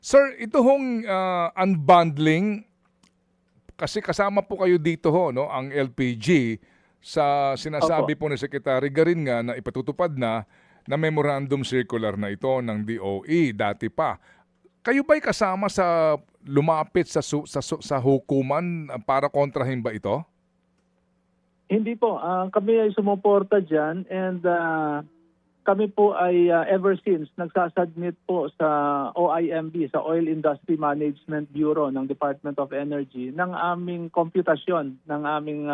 Sir, ito hong unbundling, kasi kasama po kayo dito ho, no, ang LPG sa Opo. sinasabi po ni Secretary Garin nga na ipatutupad na memorandum circular na ito ng DOE dati pa. Kayo ba'y kasama sa lumapit sa hukuman para kontrahin ba ito? Hindi po, kami ay sumuporta diyan and kami po ay ever since nagsasubmit po sa OIMB, sa Oil Industry Management Bureau ng Department of Energy ng aming komputasyon ng aming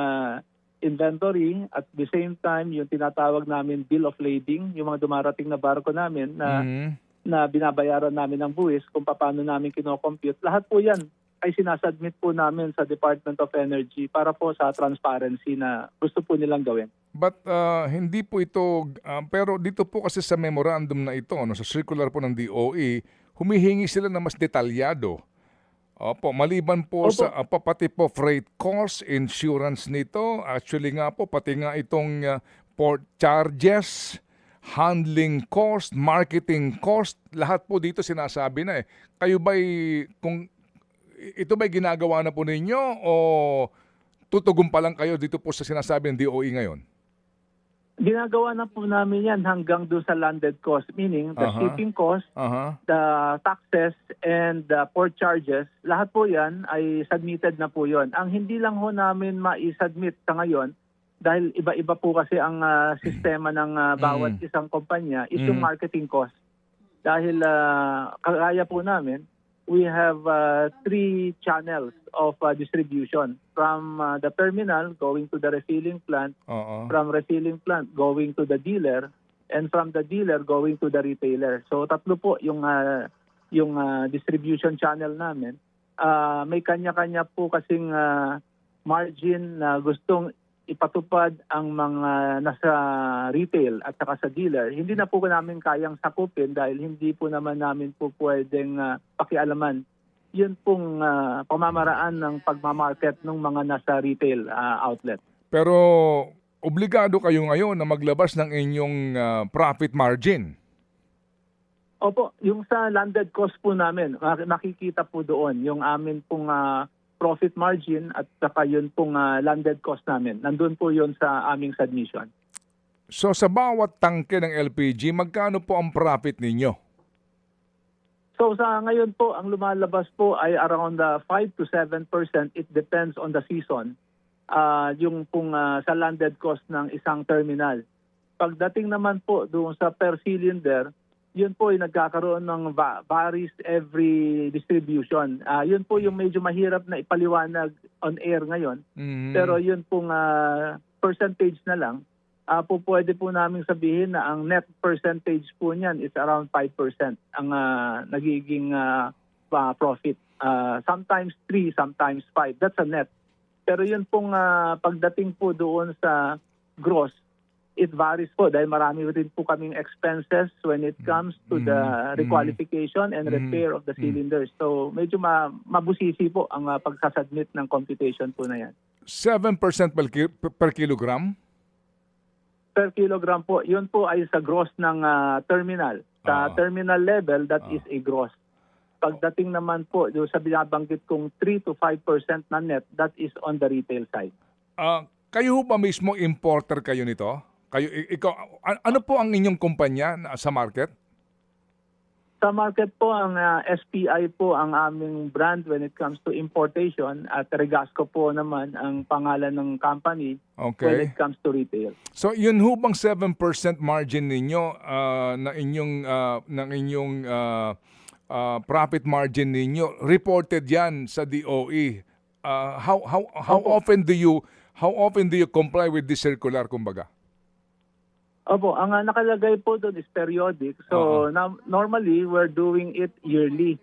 inventory at the same time yung tinatawag namin bill of lading, yung mga dumarating na barko namin Mhm. na binabayaran namin ng buwis kung paano namin kinocompute. Lahat po yan ay sinasubmit po namin sa Department of Energy para po sa transparency na gusto po nilang gawin. But hindi po ito, pero dito po kasi sa memorandum na ito, no, sa circular po ng DOE, humihingi sila na mas detalyado. Opo, maliban po sa Opo, pati po freight cost, insurance nito, actually nga po pati nga itong port charges, handling cost, marketing cost, lahat po dito sinasabi na eh. Kayo ba'y, kung ito ba'y ginagawa na po ninyo o tutugon pa lang kayo dito po sa sinasabi ng DOE ngayon? ginagawa na po namin yan hanggang doon sa landed cost, meaning the Aha, shipping cost, aha. the taxes, and the port charges. Lahat po yan ay submitted na po yon. Ang hindi lang ho namin ma-submit sa ngayon, dahil iba-iba po kasi ang sistema ng bawat isang kumpanya, is yung Mm. marketing cost. Dahil kagaya po namin, we have three channels of distribution. From the terminal going to the refilling plant, Oo. from refilling plant going to the dealer, and from the dealer going to the retailer. So tatlo po yung distribution channel namin. May kanya-kanya po kasing margin na gustong ipatupad ang mga nasa retail at saka sa dealer. Hindi na po namin kayang sakupin dahil hindi po naman namin po pwedeng pakialaman yun pong pamamaraan ng pagmamarket ng mga nasa retail outlet. Pero obligado kayo ngayon na maglabas ng inyong profit margin. Opo, yung sa landed cost po namin, makikita po doon yung amin pong profit margin at saka yun pong landed cost namin. Nandun po yun sa aming submission. So sa bawat tangke ng LPG, magkano po ang profit ninyo? So sa ngayon po, ang lumalabas po ay around 5 to 7%. It depends on the season. Yung pong sa landed cost ng isang terminal. Pagdating naman po doon sa per cylinder, yun po ay nagkakaroon ng varies every distribution. Yun po yung medyo mahirap na ipaliwanag on air ngayon. Mhm. Pero yun pong percentage na lang. Po pwede po namin sabihin na ang net percentage po niyan is around 5% ang nagiging profit. Sometimes 3, sometimes 5. That's a net. Pero yun pong pagdating po doon sa gross, it varies po dahil marami rin po kaming expenses when it comes to the requalification and repair of the cylinders. So medyo mabusisi po ang pagsasubmit ng computation po na yan. 7% per kilogram? Per kilogram po, yun po ay sa gross ng terminal. Sa terminal level, that is a gross. Pagdating naman po doon sa binabanggit kong 3 to 5% na net, that is on the retail side. Kayo ba mismo importer kayo nito? Kayo, ikaw, ano po ang inyong kumpanya sa market? Sa market po, ang SPI po ang aming brand when it comes to importation at Regasco po naman ang pangalan ng company when Okay. it comes to retail. So yun ho bang 7% margin ninyo na ng inyong profit margin ninyo reported yan sa DOE? How Opo. often do you comply with this circular kumbaga? Opo, ang nakalagay po doon is periodic. So normally we're doing it yearly.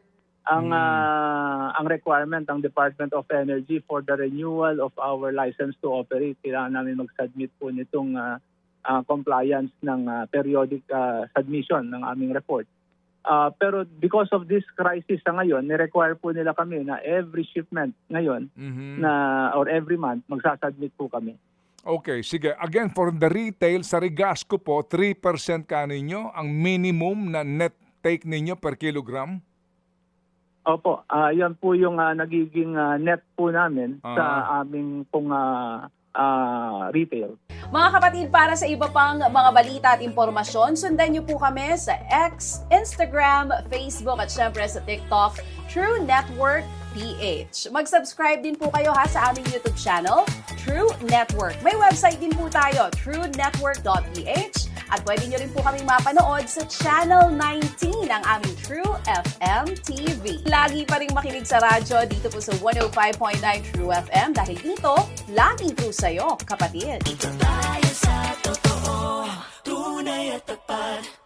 Ang requirement ng Department of Energy for the renewal of our license to operate, kailangan namin mag-submit po nitong compliance ng periodic submission ng aming report. Pero because of this crisis sa ngayon, ni-require po nila kami na every shipment ngayon or every month magsasubmit po kami. Okay, sige. Again, for the retail, sa Regasco po, 3% ka ninyo ang minimum na net take ninyo per kilogram? Opo, yan po yung nagiging net po namin sa aming pong retail. Mga kapatid, para sa iba pang mga balita at impormasyon, sundan niyo po kami sa X, Instagram, Facebook at syempre sa TikTok, True Network PH. Mag-subscribe din po kayo sa aming YouTube channel, True Network. May website din po tayo, truenetwork.ph, at pwede nyo rin po kaming mapanood sa Channel 19 ng aming True FM TV. Lagi pa rin makinig sa radyo dito po sa 105.9 True FM dahil dito, laging true sa'yo, kapatid. Dito tayo sa totoo, tunay at tapat.